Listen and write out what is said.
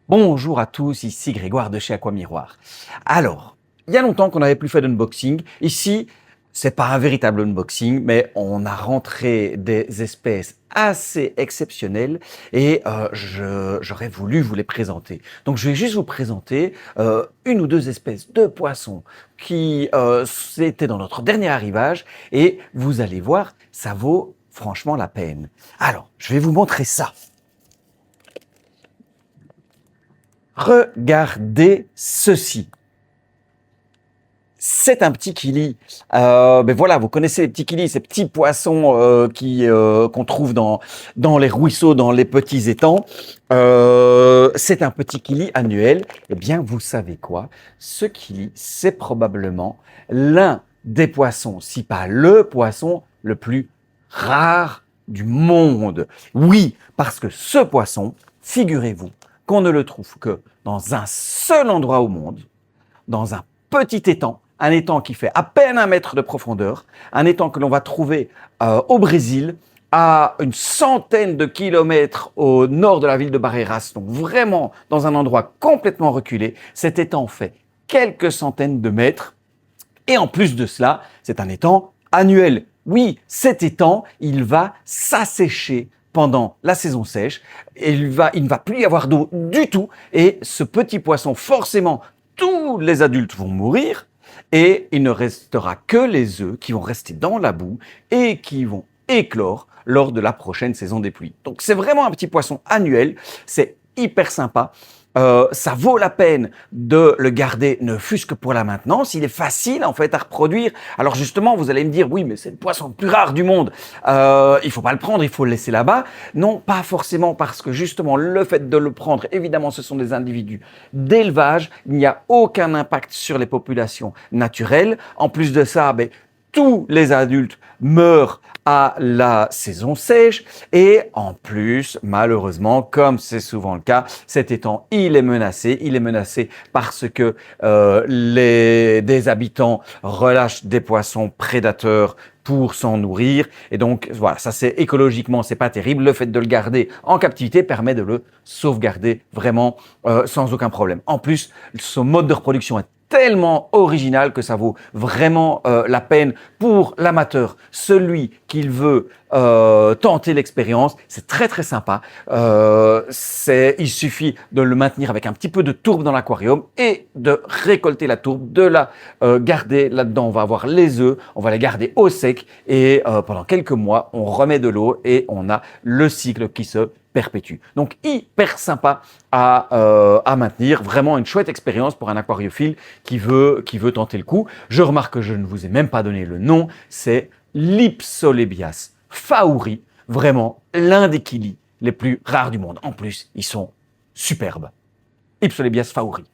Bonjour à tous, ici Grégoire de chez Aquamiroir. Alors, il y a longtemps qu'on n'avait plus fait d'unboxing. Ici, c'est pas un véritable unboxing, mais on a rentré des espèces assez exceptionnelles et j'aurais voulu vous les présenter. Donc, je vais juste vous présenter une ou deux espèces de poissons qui étaient dans notre dernier arrivage et vous allez voir, ça vaut franchement la peine. Alors, je vais vous montrer ça. Regardez ceci. C'est un petit kili. Ben voilà, vous connaissez les petits kilis, ces petits poissons qu'on trouve dans les ruisseaux, dans les petits étangs. C'est un petit kili annuel. Eh bien, vous savez quoi? Ce kili, c'est probablement l'un des poissons, si pas le poisson le plus rare du monde. Oui, parce que ce poisson, figurez-vous, qu'on ne le trouve que dans un seul endroit au monde, dans un petit étang, un étang qui fait à peine 1 mètre de profondeur, un étang que l'on va trouver au Brésil, à une centaine de kilomètres au nord de la ville de Barreiras, donc vraiment dans un endroit complètement reculé. Cet étang fait quelques centaines de mètres et en plus de cela, c'est un étang annuel. Oui, cet étang, il va s'assécher pendant la saison sèche, et il ne va plus y avoir d'eau du tout, et ce petit poisson, forcément, tous les adultes vont mourir, et il ne restera que les œufs qui vont rester dans la boue et qui vont éclore lors de la prochaine saison des pluies. Donc c'est vraiment un petit poisson annuel, c'est hyper sympa. Ça vaut la peine de le garder, ne fût-ce que pour la maintenance. Il est facile en fait à reproduire. Alors justement, vous allez me dire, oui, mais c'est le poisson le plus rare du monde. Il faut pas le prendre, il faut le laisser là-bas. Non, pas forcément, parce que justement, le fait de le prendre, évidemment, ce sont des individus d'élevage. Il n'y a aucun impact sur les populations naturelles. En plus de ça, ben, tous les adultes meurent à la saison sèche et en plus, malheureusement, comme c'est souvent le cas, cet étang, il est menacé. Il est menacé parce que des habitants relâchent des poissons prédateurs pour s'en nourrir. Et donc, voilà, ça c'est écologiquement, c'est pas terrible. Le fait de le garder en captivité permet de le sauvegarder vraiment sans aucun problème. En plus, son mode de reproduction est tellement original que ça vaut vraiment la peine pour l'amateur, celui qui veut tenter l'expérience. C'est très très sympa. Il suffit de le maintenir avec un petit peu de tourbe dans l'aquarium et de récolter la tourbe, de la garder là-dedans. On va avoir les œufs, on va les garder au sec et pendant quelques mois, on remet de l'eau et on a le cycle qui se perpétue. Donc hyper sympa à maintenir, vraiment une chouette expérience pour un aquariophile qui veut tenter le coup. Je remarque que je ne vous ai même pas donné le nom, c'est l'Ipsolebias faouri, vraiment l'un des kilis les plus rares du monde. En plus, ils sont superbes. Ipsolebias faouri.